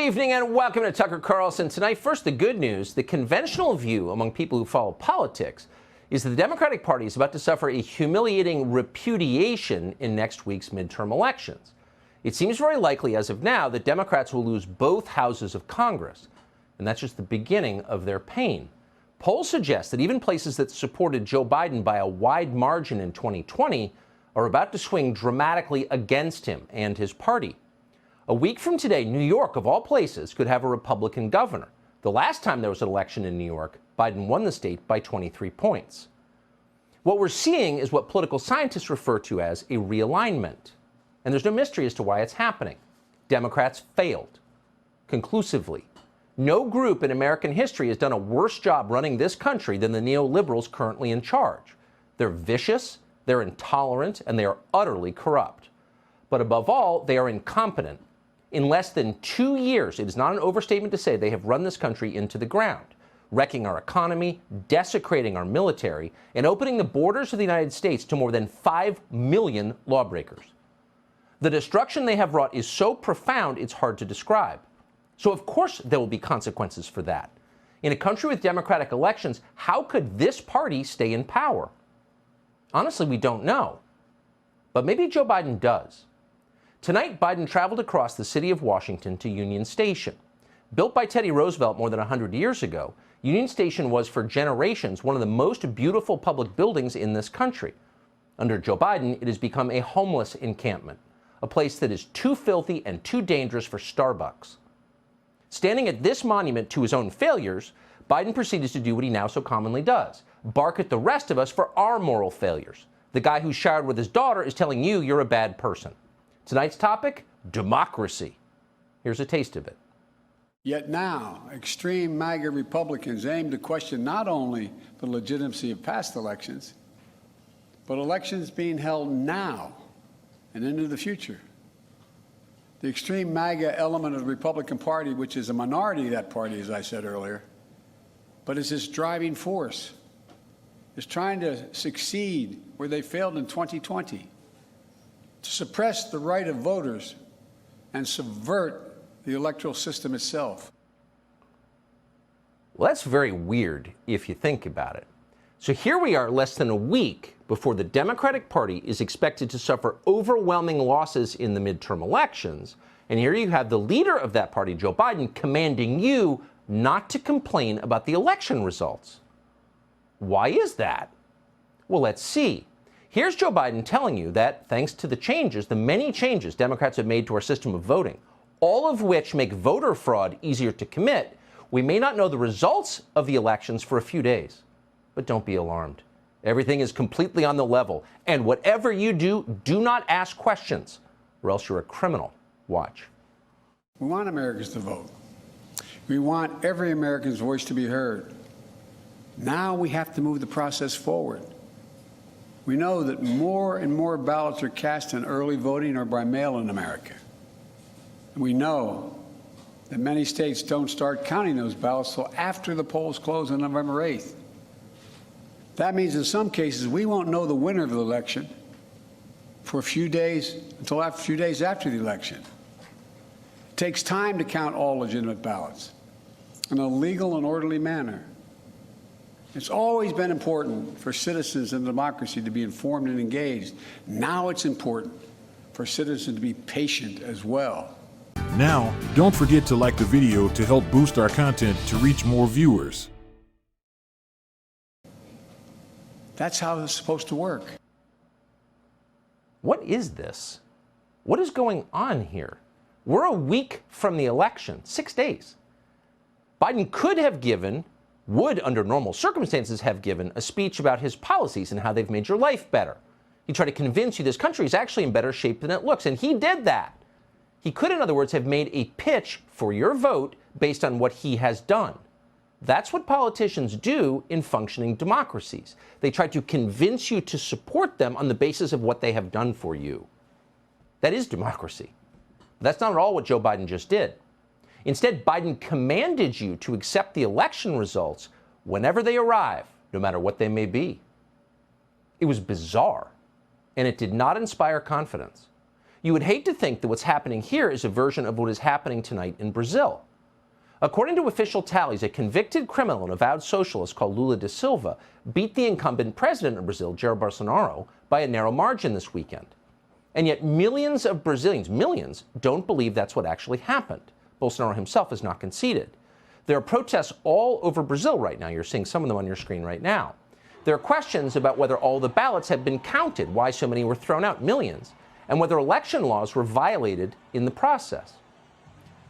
evening and welcome to Tucker Carlson. Tonight, first, the good news. The conventional view among people who follow politics is that the Democratic Party is about to suffer a humiliating repudiation in next week's midterm elections. It seems very likely as of now that Democrats will lose both houses of Congress, and that's just the beginning of their pain. Polls suggest that even places that supported Joe Biden by a wide margin in 2020 are about to swing dramatically against him and his party. A week from today, New York, of all places, could have a Republican governor. The last time there was an election in New York, Biden won the state by 23 points. What we're seeing is what political scientists refer to as a realignment. And there's no mystery as to why it's happening. Democrats failed conclusively. No group in American history has done a worse job running this country than the neoliberals currently in charge. They're vicious, they're intolerant, and they are utterly corrupt. But above all, they are incompetent. In less than 2 years, it is not an overstatement to say they have run this country into the ground, wrecking our economy, desecrating our military, and opening the borders of the United States to more than 5 million lawbreakers. The destruction they have wrought is so profound it's hard to describe. So of course there will be consequences for that. In a country with democratic elections, how could this party stay in power? Honestly, we don't know. But maybe Joe Biden does. Tonight, Biden traveled across the city of Washington to Union Station. Built by Teddy Roosevelt more than 100 years ago, Union Station was for generations one of the most beautiful public buildings in this country. Under Joe Biden, it has become a homeless encampment, a place that is too filthy and too dangerous for Starbucks. Standing at this monument to his own failures, Biden proceeds to do what he now so commonly does, bark at the rest of us for our moral failures. The guy who showered with his daughter is telling you you're a bad person. Tonight's topic, democracy. Here's a taste of it. Yet now, extreme MAGA Republicans aim to question not only the legitimacy of past elections, but elections being held now and into the future. The extreme MAGA element of the Republican Party, which is a minority of that party, as I said earlier, but is its driving force, is trying to succeed where they failed in 2020. To suppress the right of voters and subvert the electoral system itself. Well, that's very weird if you think about it. So here we are less than a week before the Democratic Party is expected to suffer overwhelming losses in the midterm elections. And here you have the leader of that party, Joe Biden, commanding you not to complain about the election results. Why is that? Well, let's see. Here's Joe Biden telling you that thanks to the changes, the many changes Democrats have made to our system of voting, all of which make voter fraud easier to commit, we may not know the results of the elections for a few days. But don't be alarmed. Everything is completely on the level. And whatever you do, do not ask questions, or else you're a criminal. Watch. We want Americans to vote. We want every American's voice to be heard. Now we have to move the process forward. We know that more and more ballots are cast in early voting or by mail in America. We know that many states don't start counting those ballots until after the polls close on November 8th. That means in some cases we won't know the winner of the election for a few days, until a few days after the election. It takes time to count all legitimate ballots in a legal and orderly manner. It's always been important for citizens in democracy to be informed and engaged. Now it's important for citizens to be patient as well. Now, don't forget to like the video to help boost our content to reach more viewers. That's how it's supposed to work. What is this? What is going on here? We're a week from the election, 6 days. Biden could have given, would under normal circumstances have given, a speech about his policies and how they've made your life better. He tried to convince you this country is actually in better shape than it looks, and he did that. He could, in other words, have made a pitch for your vote based on what he has done. That's what politicians do in functioning democracies. They try to convince you to support them on the basis of what they have done for you. That is democracy. That's not at all what Joe Biden just did. Instead, Biden commanded you to accept the election results whenever they arrive, no matter what they may be. It was bizarre, and it did not inspire confidence. You would hate to think that what's happening here is a version of what is happening tonight in Brazil. According to official tallies, a convicted criminal and avowed socialist called Lula da Silva beat the incumbent president of Brazil, Jair Bolsonaro, by a narrow margin this weekend. And yet millions of Brazilians, millions, don't believe that's what actually happened. Bolsonaro himself has not conceded. There are protests all over Brazil right now. You're seeing some of them on your screen right now. There are questions about whether all the ballots have been counted, why so many were thrown out, millions, and whether election laws were violated in the process.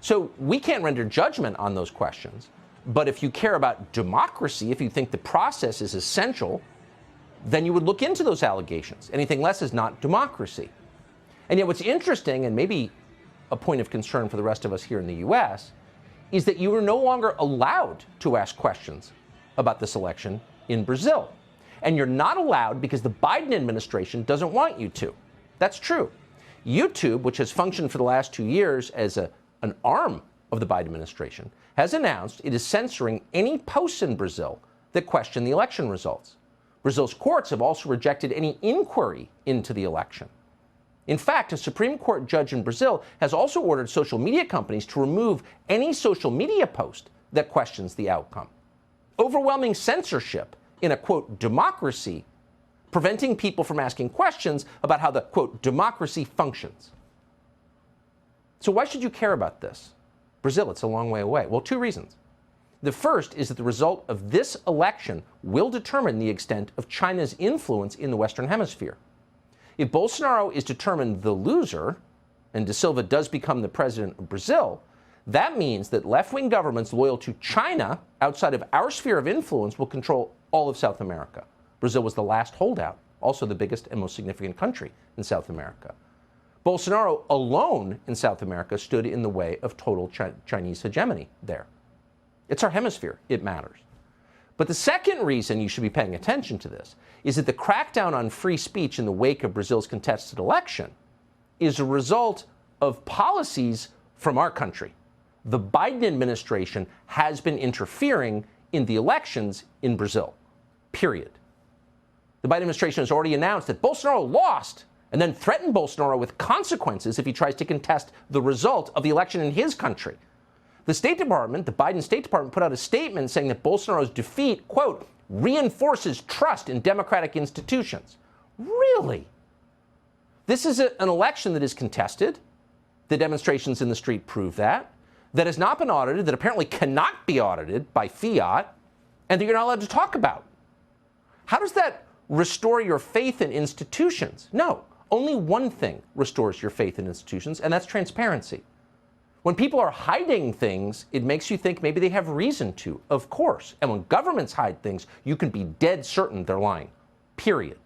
So we can't render judgment on those questions, but if you care about democracy, if you think the process is essential, then you would look into those allegations. Anything less is not democracy. And yet what's interesting, and maybe a point of concern for the rest of us here in the US, is that you are no longer allowed to ask questions about this election in Brazil. And you're not allowed because the Biden administration doesn't want you to. That's true. YouTube, which has functioned for the last 2 years as an arm of the Biden administration, has announced it is censoring any posts in Brazil that question the election results. Brazil's courts have also rejected any inquiry into the election. In fact, a Supreme Court judge in Brazil has also ordered social media companies to remove any social media post that questions the outcome. Overwhelming censorship in a, quote, democracy, preventing people from asking questions about how the, quote, democracy functions. So why should you care about this? Brazil, it's a long way away. Well, 2 reasons. The first is that the result of this election will determine the extent of China's influence in the Western Hemisphere. If Bolsonaro is determined the loser, and da Silva does become the president of Brazil, that means that left-wing governments loyal to China outside of our sphere of influence will control all of South America. Brazil was the last holdout, also the biggest and most significant country in South America. Bolsonaro alone in South America stood in the way of total Chinese hegemony there. It's our hemisphere. It matters. But the second reason you should be paying attention to this is that the crackdown on free speech in the wake of Brazil's contested election is a result of policies from our country. The Biden administration has been interfering in the elections in Brazil, period. The Biden administration has already announced that Bolsonaro lost and then threatened Bolsonaro with consequences if he tries to contest the result of the election in his country. The State Department, the Biden State Department, put out a statement saying that Bolsonaro's defeat, quote, reinforces trust in democratic institutions. Really? This is an election that is contested. The demonstrations in the street prove that has not been audited, that apparently cannot be audited by fiat, and that you're not allowed to talk about. How does that restore your faith in institutions? No, only one thing restores your faith in institutions, and that's transparency. When people are hiding things, it makes you think maybe they have reason to, of course. And when governments hide things, you can be dead certain they're lying, period.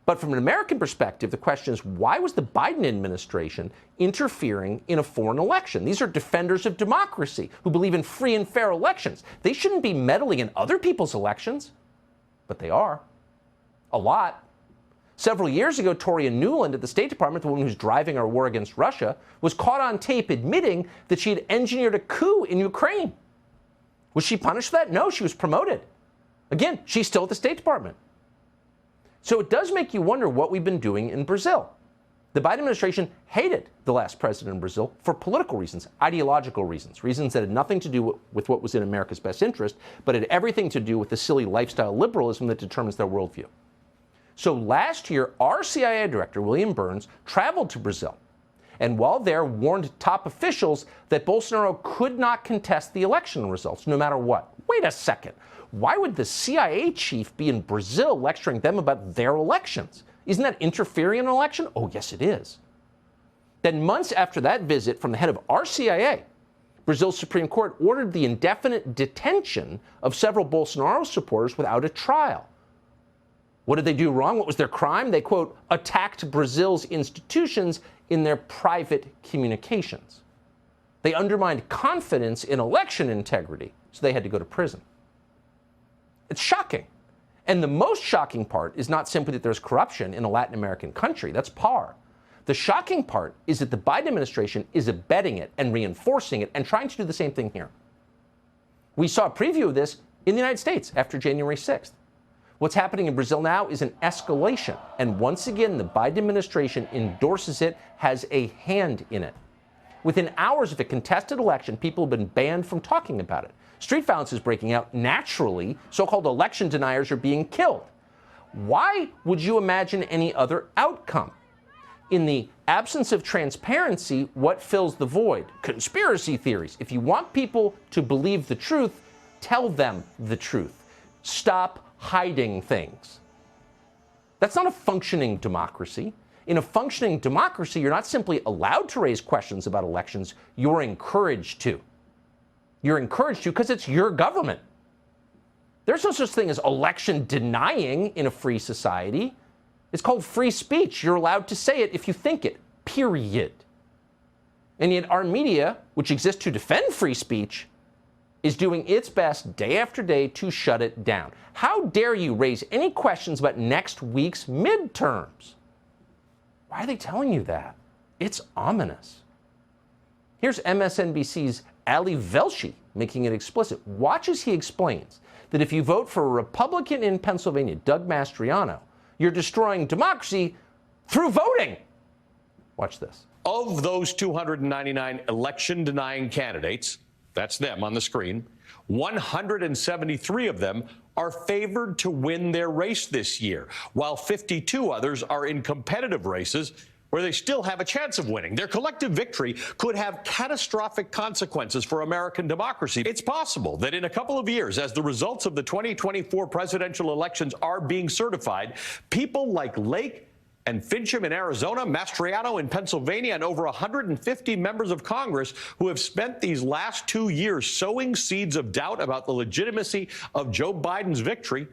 But from an American perspective, the question is, why was the Biden administration interfering in a foreign election? These are defenders of democracy who believe in free and fair elections. They shouldn't be meddling in other people's elections, but they are. A lot. Several years ago, Toria Nuland at the State Department, the woman who's driving our war against Russia, was caught on tape admitting that she had engineered a coup in Ukraine. Was she punished for that? No, she was promoted. Again, she's still at the State Department. So it does make you wonder what we've been doing in Brazil. The Biden administration hated the last president in Brazil for political reasons, ideological reasons, reasons that had nothing to do with what was in America's best interest, but had everything to do with the silly lifestyle liberalism that determines their worldview. So last year, our CIA director, William Burns, traveled to Brazil, and while there warned top officials that Bolsonaro could not contest the election results, no matter what. Wait a second. Why would the CIA chief be in Brazil lecturing them about their elections? Isn't that interfering in an election? Oh, yes, it is. Then months after that visit from the head of our CIA, Brazil's Supreme Court ordered the indefinite detention of several Bolsonaro supporters without a trial. What did they do wrong? What was their crime? They, quote, attacked Brazil's institutions in their private communications. They undermined confidence in election integrity, so they had to go to prison. It's shocking. And the most shocking part is not simply that there's corruption in a Latin American country. That's par. The shocking part is that the Biden administration is abetting it and reinforcing it and trying to do the same thing here. We saw a preview of this in the United States after January 6th. What's happening in Brazil now is an escalation, and once again, the Biden administration endorses it, has a hand in it. Within hours of a contested election, people have been banned from talking about it. Street violence is breaking out. Naturally, so-called election deniers are being killed. Why would you imagine any other outcome? In the absence of transparency, what fills the void? Conspiracy theories. If you want people to believe the truth, tell them the truth. Stop hiding things. That's not a functioning democracy. In a functioning democracy, you're not simply allowed to raise questions about elections, you're encouraged to. You're encouraged to because it's your government. There's no such thing as election denying in a free society. It's called free speech. You're allowed to say it if you think it, period. And yet our media, which exists to defend free speech, is doing its best day after day to shut it down. How dare you raise any questions about next week's midterms? Why are they telling you that? It's ominous. Here's MSNBC's Ali Velshi making it explicit. Watch as he explains that if you vote for a Republican in Pennsylvania, Doug Mastriano, you're destroying democracy through voting. Watch this. Of those 299 election-denying candidates, that's them on the screen, 173 of them are favored to win their race this year, while 52 others are in competitive races where they still have a chance of winning. Their collective victory could have catastrophic consequences for American democracy. It's possible that in a couple of years, as the results of the 2024 presidential elections are being certified, people like Lake and Fincham in Arizona, Mastriano in Pennsylvania, and over 150 members of Congress who have spent these last 2 years sowing seeds of doubt about the legitimacy of Joe Biden's victory,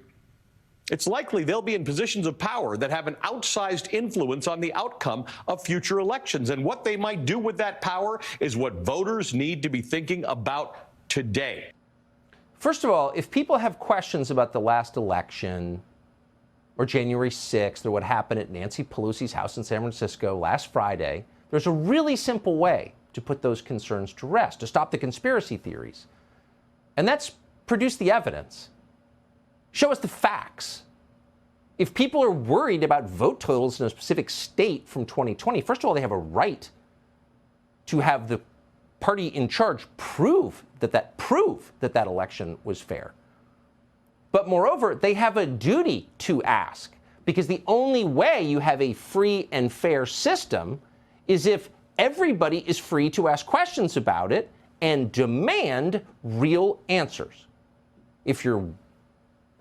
it's likely they'll be in positions of power that have an outsized influence on the outcome of future elections. And what they might do with that power is what voters need to be thinking about today. First of all, if people have questions about the last election or January 6th or what happened at Nancy Pelosi's house in San Francisco last Friday, there's a really simple way to put those concerns to rest, to stop the conspiracy theories. And that's produce the evidence. Show us the facts. If people are worried about vote totals in a specific state from 2020, first of all, they have a right to have the party in charge prove that election was fair. But moreover, they have a duty to ask, because the only way you have a free and fair system is if everybody is free to ask questions about it and demand real answers. If you're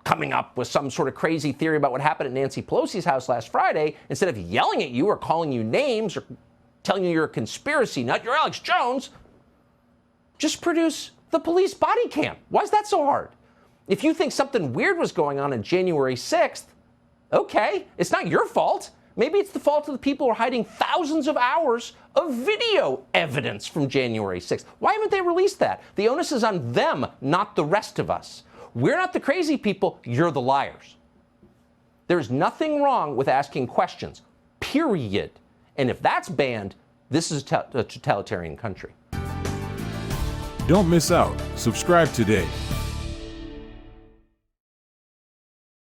coming up with some sort of crazy theory about what happened at Nancy Pelosi's house last Friday, instead of yelling at you or calling you names or telling you you're a conspiracy nut, you're Alex Jones, just produce the police body cam. Why is that so hard? If you think something weird was going on January 6th, okay, it's not your fault. Maybe it's the fault of the people who are hiding thousands of hours of video evidence from January 6th. Why haven't they released that? The onus is on them, not the rest of us. We're not the crazy people, you're the liars. There's nothing wrong with asking questions, period. And if that's banned, this is a totalitarian country. Don't miss out. Subscribe today.